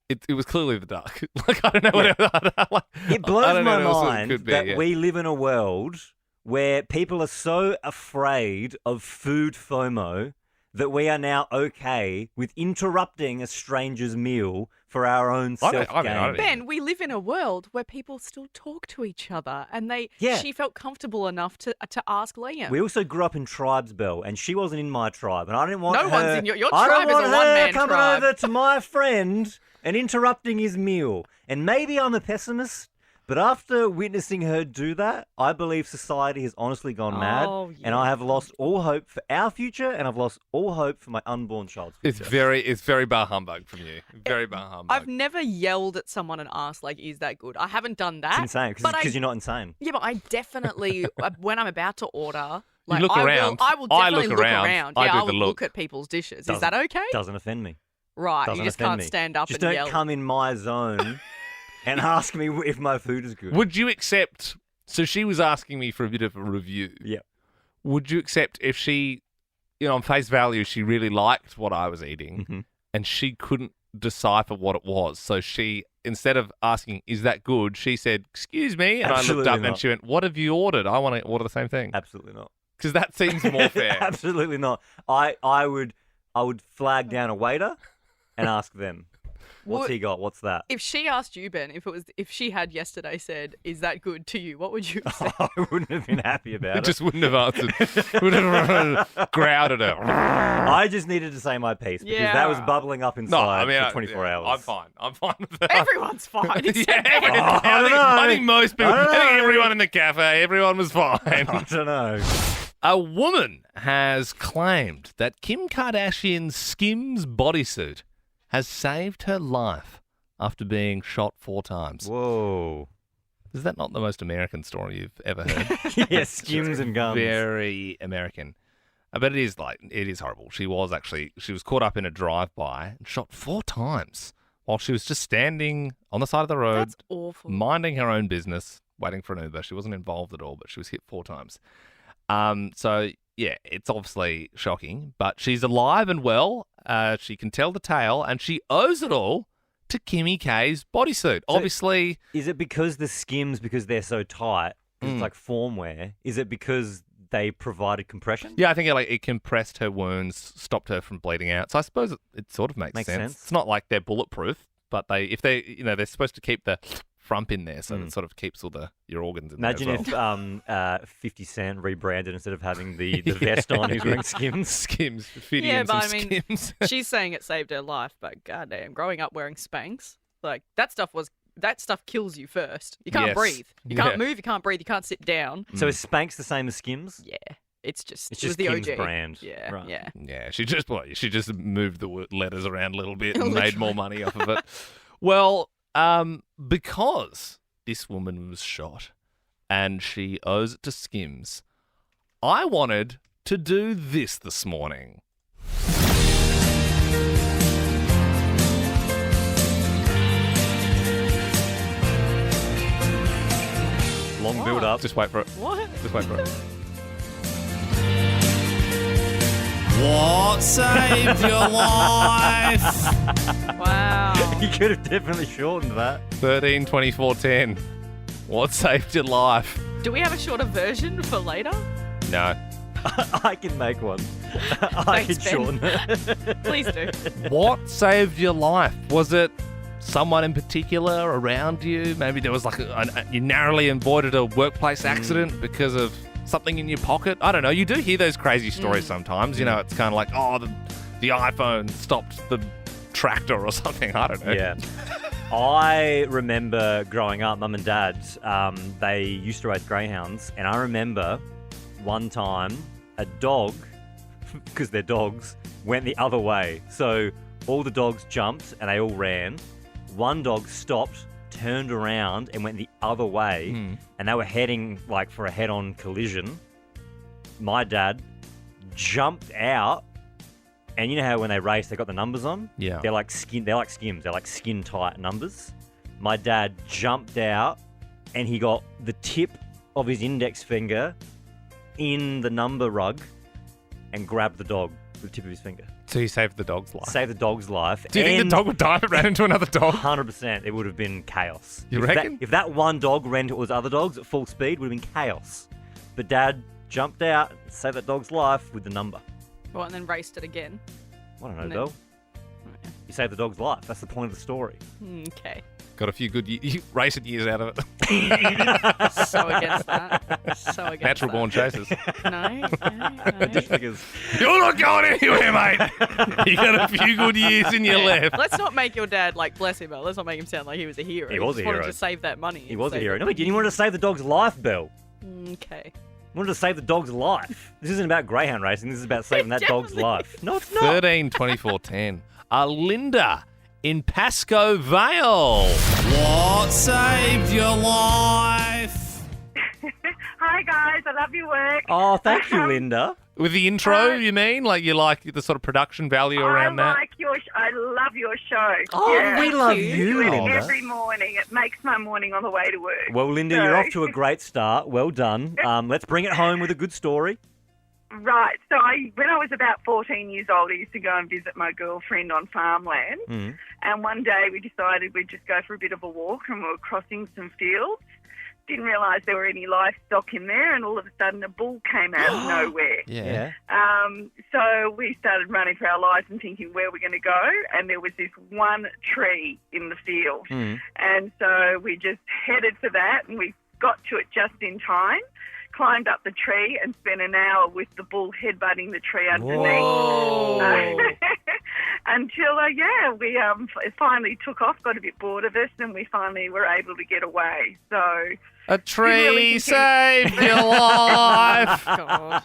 it was clearly the duck. Like, I don't know what It blows I don't my know what else it mind could be, that yeah. we live in a world where people are so afraid of food FOMO that we are now okay with interrupting a stranger's meal for our own I don't- self-gain. I mean, Ben, we live in a world where people still talk to each other, and Yeah. she felt comfortable enough to ask Liam. We also grew up in tribes, Belle, and she wasn't in my tribe, and I didn't want No her. one's in your I tribe don't is want a her one-man coming tribe. over to my friend and interrupting his meal. And maybe I'm a pessimist, but after witnessing her do that, I believe society has honestly gone mad, Oh, and I have lost all hope for our future, and I've lost all hope for my unborn child's future. It's very bar humbug from you. Very bar humbug. I've never yelled at someone and asked, like, is that good? I haven't done that. It's insane but I- because you're not insane. Yeah, but I definitely, when I'm about to order, like, look I around. I will I definitely look look around. around. I Yeah, do I will the look. look at people's dishes. Is Doesn't- that okay? Doesn't offend me. Right, Doesn't you just offend can't me. stand up Just and don't yell. come in my zone and ask me if my food is good. Would you accept? So she was asking me for a bit of a review. Yeah. Would you accept if she, on face value, she really liked what I was eating, Mm-hmm. and she couldn't decipher what it was? So she, instead of asking, "Is that good?" she said, "Excuse me," and I Absolutely looked up and not. she went, "What have you ordered? I want to order the same thing." Absolutely not. Because that seems more fair. Absolutely not. I would flag down a waiter and ask them, "What's Would- he got? What's that?" If she asked you, Ben, if she had yesterday said, "Is that good to you?" What would you have said? I wouldn't have been happy about It it. just wouldn't have answered. Would have growled at her. I just needed to say my piece because Yeah. that was bubbling up No, inside I mean, for 24 hours. I'm fine. I'm fine with that. Everyone's fine. Yeah, except Ben. I think most people, I don't I think know. everyone in the cafe, everyone was fine. I don't know. A woman has claimed that Kim Kardashian's Skims bodysuit has saved her life after being shot 4 times. Whoa. Is that not the most American story you've ever heard? Yes, Skims and guns. Very American. But it is horrible. She was caught up in a drive-by and shot 4 times while she was just standing on the side of the road, That's awful. minding her own business, waiting for an Uber. She wasn't involved at all, but she was hit 4 times. So yeah, it's obviously shocking, but she's alive and well. She can tell the tale, and she owes it all to Kimmy K's bodysuit. So- Obviously, Is it because the Skims, because they're so tight, 'cause it's like form wear? Is it because they provided compression? yeah, I think it compressed her wounds, stopped her from bleeding out. So I suppose it sort of makes sense. It's not like they're bulletproof, but they're supposed to keep the frump in there, so it sort of keeps all your organs in Imagine there as well. if 50 Cent rebranded instead of having the vest on, he's wearing Skims. Skims, Fiddy Yeah, and but some I mean, Skims. she's saying it saved her life, but goddamn, growing up wearing Spanx, like that stuff kills you first. You can't Yes. breathe. You Yeah. can't move. You can't breathe. You can't sit down. So is Spanx the same as Skims? Yeah, it's just It's it was just the Kim's OG brand. Yeah, Right. yeah. Yeah, she just moved the letters around a little bit and Literally. made more money off of it. Well, because this woman was shot and she owes it to Skims, I wanted to do this morning. Long build up. Just wait for it. What? Just wait for it. What saved your life? Wow. You could have definitely shortened that. 13, 24, 10. What saved your life? Do we have a shorter version for later? No. I can make one. I can Thanks, Ben. shorten it. Please do. What saved your life? Was it someone in particular around you? Maybe there was like you narrowly avoided a workplace accident because of something in your pocket. I don't know. You do hear those crazy stories sometimes. You know, it's kind of like, oh, the iPhone stopped the tractor or something. I don't know. Yeah. I remember growing up, Mum and Dad, they used to race greyhounds, and I remember one time a dog, because they're dogs, went the other way. So all the dogs jumped and they all ran. One dog stopped, turned around and went the other way, and they were heading like for a head-on collision. My dad jumped out, and you know how when they race they got the numbers on? Yeah. They're like skims, they're like skin tight numbers. My dad jumped out and he got the tip of his index finger in the number rug and grabbed the dog with the tip of his finger. So you saved the dog's life. Saved the dog's life. Do you think the dog would die if it ran into another dog? 100%. It would have been chaos. You If reckon? if that one dog ran towards other dogs at full speed, would have been chaos. But Dad jumped out, saved that dog's life with the number. Well, and then raced it again. I don't know, And then- Bill. You saved the dog's life. That's the point of the story. Okay. Got a few good racing years out of it. So against that. So against Natural that. born chasers. No. Just because You're not going anywhere, mate. You got a few good years in your left. Let's not make your dad, like, bless him, let's not make him sound like he was a hero. He was a just wanted hero. to save that money. he was a hero. No, he didn't. He wanted to save the dog's life, Bill. Okay. He wanted to save the dog's life. This isn't about greyhound racing. This is about saving that dog's life. No, it's not. 13, 24, 10. Linda in Pascoe Vale. What saved your life? Hi guys, I love your work. Oh, thank you, Linda. With the intro, you mean? Like you like the sort of production value around that? I love your show. Oh, Yeah. we love you, Do it Linda. every morning. It makes my morning on the way to work. Well, Linda, So- you're off to a great start. Well done. Let's bring it home with a good story. Right. So when I was about 14 years old, I used to go and visit my girlfriend on farmland. And one day we decided we'd just go for a bit of a walk, and we were crossing some fields. Didn't realise there were any livestock in there, and all of a sudden a bull came out of nowhere. Yeah. So we started running for our lives and thinking where we're going to go, and there was this one tree in the field. And so we just headed for that, and we got to it just in time, climbed up the tree and spent an hour with the bull headbutting the tree underneath. Until, we it finally took off, got a bit bored of us, and we finally were able to get away. So A tree saved your life. God.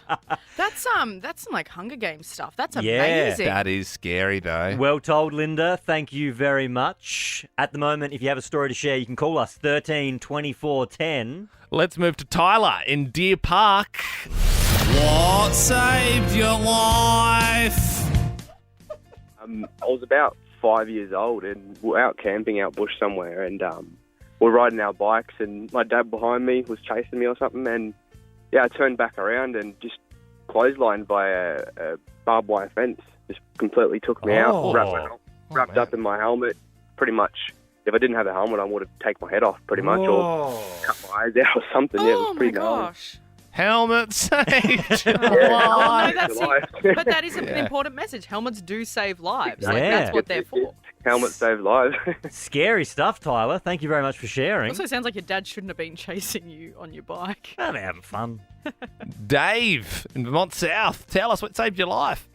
That's some like Hunger Games stuff. That's Yeah. amazing. That is scary, though. Well told, Linda. Thank you very much. At the moment, if you have a story to share, you can call us 13 24 10. Let's move to Tyler in Deer Park. What saved your life? I was about 5 years old and we were out camping out bush somewhere, and we're riding our bikes, and my dad behind me was chasing me or something, and I turned back around and just clotheslined by a barbed wire fence. Just completely took me out, wrapped up in my helmet. Pretty much, if I didn't have a helmet, I would have taken my head off pretty much, or cut my eyes out or something. Yeah, it was pretty gnarly. Gosh. Helmet saved your Oh, life. no, that's it. But that is an important message. Helmets do save lives. Like, Yeah. that's what they're for. Helmets save lives. Scary stuff, Tyler. Thank you very much for sharing. Also sounds like your dad shouldn't have been chasing you on your bike. Oh, they're having fun. Dave in Vermont South. Tell us what saved your life.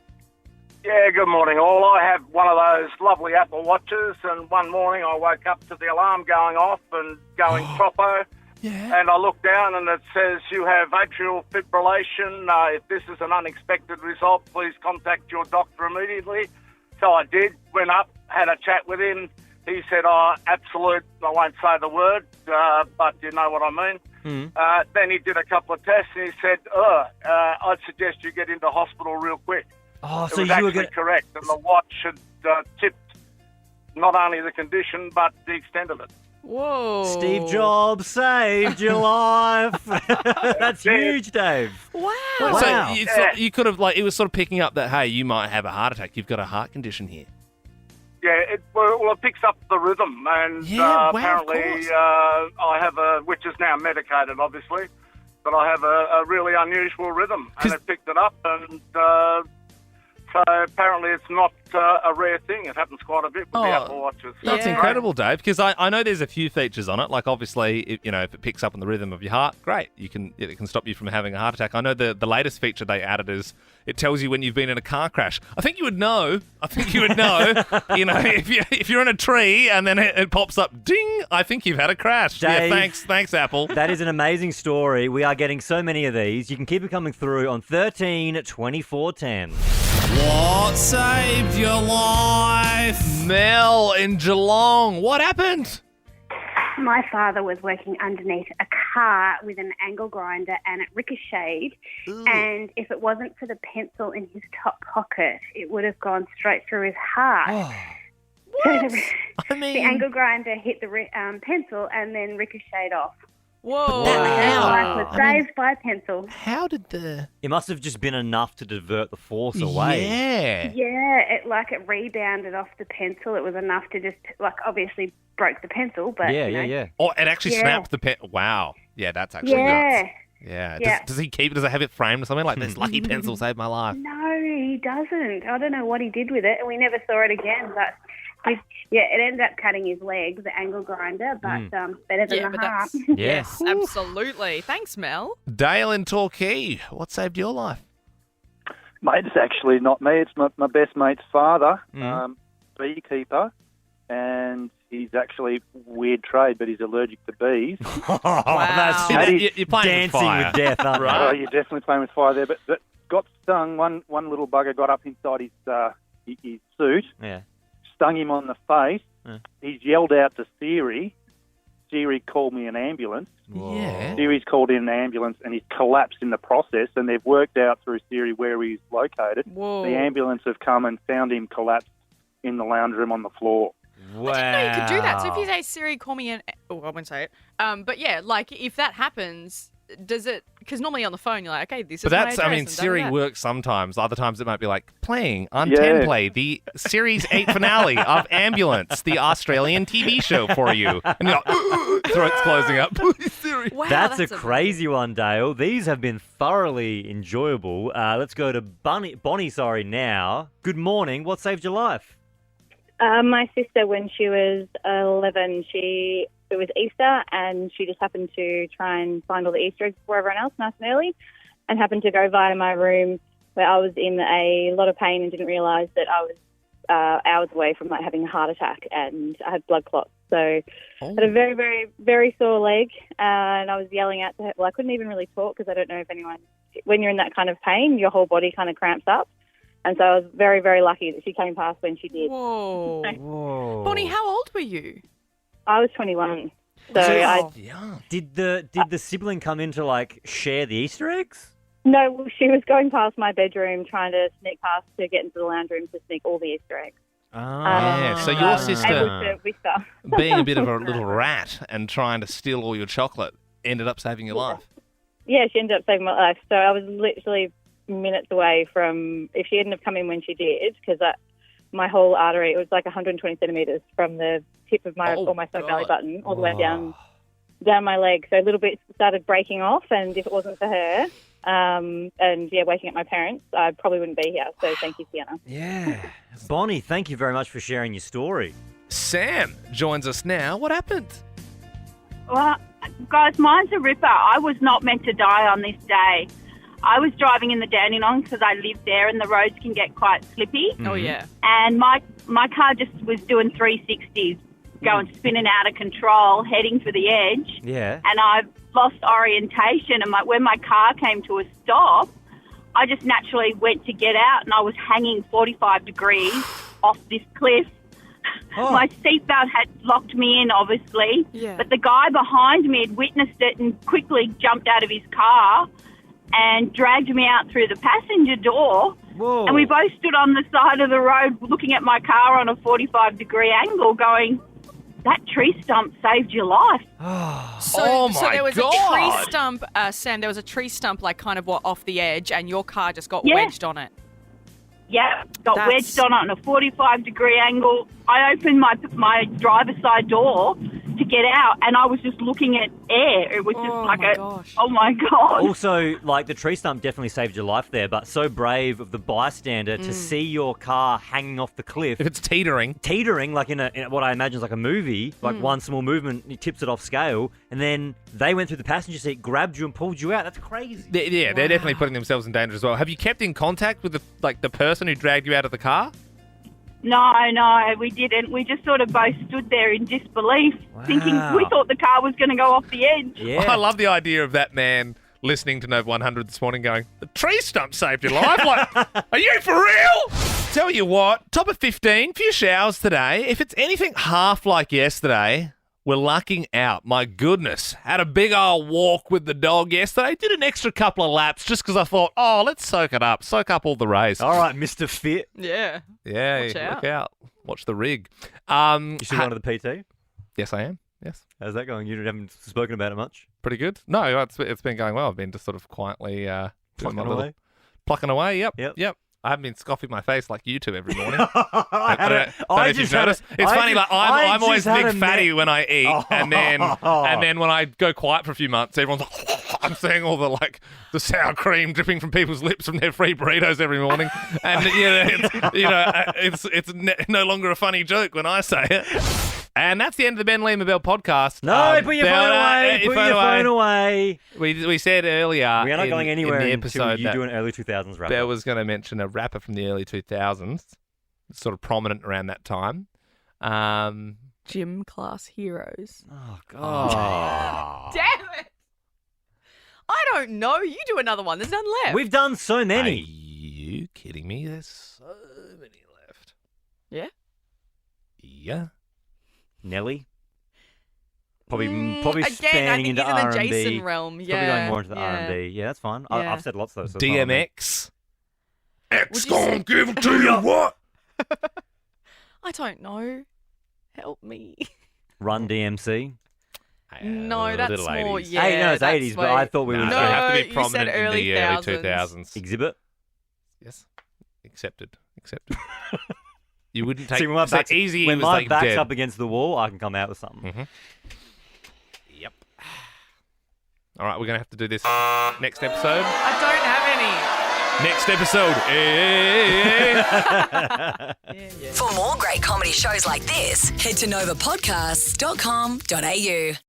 Yeah, good morning all. I have one of those lovely Apple Watches, and one morning I woke up to the alarm going off and going propo. Yeah. And I look down and it says you have atrial fibrillation. If this is an unexpected result, please contact your doctor immediately. So I did, went up, had a chat with him. He said, absolute, I won't say the word, but you know what I mean. Then he did a couple of tests and he said, I'd suggest you get into hospital real quick. Oh, It so was you were actually going correct, and the watch had tipped not only the condition but the extent of it. Whoa. Steve Jobs saved your life. That's huge, Dave. Wow. So you could have, it was sort of picking up that, hey, you might have a heart attack. You've got a heart condition here. Yeah, it picks up the rhythm, and apparently I have which is now medicated, obviously, but I have a really unusual rhythm, and it picked it up, and so apparently it's not a rare thing. It happens quite a bit with the Apple Watches. That's incredible, Dave, because I know there's a few features on it. Like, obviously, if it picks up on the rhythm of your heart, great. It can stop you from having a heart attack. I know the latest feature they added is it tells you when you've been in a car crash. I think you would know. If you're in a tree and then it pops up, ding, I think you've had a crash. Dave, yeah, thanks, Apple. That is an amazing story. We are getting so many of these. You can keep it coming through on 13 24 10. What saved your life? Mel in Geelong. What happened? My father was working underneath a car with an angle grinder and it ricocheted. Ooh. And if it wasn't for the pencil in his top pocket, it would have gone straight through his heart. Oh. So the angle grinder hit the pencil and then ricocheted off. Whoa. Life was saved by a pencil. How did the... It must have just been enough to divert the force away. Yeah. Yeah, it rebounded off the pencil. It was enough to just, obviously broke the pencil, but... Yeah. Oh, it actually snapped the pen. Wow. Yeah, that's actually nuts. Yeah. Does he keep it? Does it have it framed or something? Like, this lucky pencil saved my life. No, he doesn't. I don't know what he did with it, and we never saw it again, but... it ended up cutting his leg, the angle grinder, but better than the heart. Yes. Absolutely. Thanks, Mel. Dale in Torquay, what saved your life? Mate, it's actually not me. It's my best mate's father, beekeeper, and he's actually weird trade, but he's allergic to bees. That's you're playing dancing with death, aren't you? Oh, you're definitely playing with fire there, but got stung. One little bugger got up inside his suit. Yeah. Stung him on the face. He's yelled out to Siri. Siri called me an ambulance. Yeah. Siri's called in an ambulance and he's collapsed in the process, and they've worked out through Siri where he's located. Whoa. The ambulance have come and found him collapsed in the lounge room on the floor. Wow. I didn't know you could do that. So if you say, Siri, call me an... Oh, I won't say it. But yeah, if that happens... Does it? Because normally on the phone you're like, okay, this is my address. But that's, Siri works sometimes. Other times it might be like, playing on Tenplay, the Series 8 finale of Ambulance, the Australian TV show for you. And you're like, throat's closing up. Siri. Wow, that's a crazy one, Dale. These have been thoroughly enjoyable. Let's go to Bonnie now. Good morning. What saved your life? My sister, when she was 11, it was Easter, and she just happened to try and find all the Easter eggs before everyone else, nice and early, and happened to go via my room where I was in a lot of pain and didn't realise that I was hours away from having a heart attack, and I had blood clots. So I had a very, very, very sore leg, and I was yelling out to her. Well, I couldn't even really talk because I don't know if when you're in that kind of pain, your whole body kind of cramps up. And so I was very, very lucky that she came past when she did. Whoa. Whoa. Bonnie, how old were you? I was 21. So Did the sibling come in to share the Easter eggs? No, she was going past my bedroom trying to sneak past to get into the lounge room to sneak all the Easter eggs. So your sister, whisper. being a bit of a little rat and trying to steal all your chocolate, ended up saving your life. Yeah, she ended up saving my life. So I was literally minutes away from, if she hadn't have come in when she did, because my whole artery, it was 120 centimetres from the tip of my almost my belly button all the way down my leg. So a little bit started breaking off, and if it wasn't for her, waking up my parents, I probably wouldn't be here. So thank you, Sienna. Yeah. Bonnie, thank you very much for sharing your story. Sam joins us now. What happened? Well, guys, mine's a ripper. I was not meant to die on this day. I was driving in the Dandenong because I live there and the roads can get quite slippy. Oh, yeah. And my car just was doing 360s, going spinning out of control, heading for the edge. Yeah. And I lost orientation, and when my car came to a stop, I just naturally went to get out, and I was hanging 45 degrees off this cliff. My seatbelt had locked me in, obviously, but the guy behind me had witnessed it and quickly jumped out of his car and dragged me out through the passenger door. Whoa. And we both stood on the side of the road looking at my car on a 45-degree angle going, that tree stump saved your life. So there was a tree stump, Sam. There was a tree stump, like kind of off the edge, and your car just got wedged on it. Yeah, got wedged on a 45-degree angle. I opened my driver's side door to get out, and I was just looking at air. It was just oh my God. Also, like, the tree stump definitely saved your life there, but so brave of the bystander to see your car hanging off the cliff. If it's teetering, like in what I imagine is like a movie, like one small movement, it tips it off scale, and then they went through the passenger seat, grabbed you and pulled you out. That's crazy. They're definitely putting themselves in danger as well. Have you kept in contact with the person who dragged you out of the car? No, we didn't. We just sort of both stood there in disbelief, thinking we thought the car was going to go off the edge. Yeah. I love the idea of that man listening to Nova 100 this morning going, the tree stump saved your life? Like, are you for real? Tell you what, top of 15, few showers today. If it's anything half like yesterday, we're lucking out. My goodness. Had a big old walk with the dog yesterday. Did an extra couple of laps just because I thought, let's soak it up. Soak up all the race. All right, Mr. Fit. Yeah. Yeah, Watch look out. Watch the rig. You still going to the PT? Yes, I am. Yes. How's that going? You haven't spoken about it much? Pretty good. No, it's been going well. I've been just sort of quietly Plucking away? Plucking away, yep. I haven't been scoffing my face like you two every morning. I don't know if you've noticed. It's funny, like I'm always big fatty when I eat, and then when I go quiet for a few months, everyone's like, I'm seeing all the sour cream dripping from people's lips from their free burritos every morning, and it's no longer a funny joke when I say it. And that's the end of the Ben Lima Bell podcast. No, put your phone away. Put your phone away. We said earlier we are not going anywhere in the until episode you do an early 2000s rapper. Bell was going to mention a rapper from the early 2000s, sort of prominent around that time. Gym class heroes. Oh, God. Damn it. I don't know. You do another one. There's none left. We've done so many. Are you kidding me? There's so many left. Yeah? Yeah. Nelly. Probably again, spanning into he's in the R&B. Jason realm. Yeah. Probably going more into the R&B. Yeah, that's fine. Yeah. I've said lots of those. So DMX. X gon' give it to you what? I don't know. Help me. Run DMC. No, that's little more. 80s. Yeah, no, it's 80s, but I thought we were. No, going you have to be you prominent said in early the early 2000s. 2000s. Exhibit. Yes. Accepted. You wouldn't take See, when my back's, easy. when was my like back's dead. up against the wall, I can come out with something. Mm-hmm. Yep. All right, we're going to have to do this next episode. I don't have any. Next episode. For more great comedy shows like this, head to novapodcasts.com.au.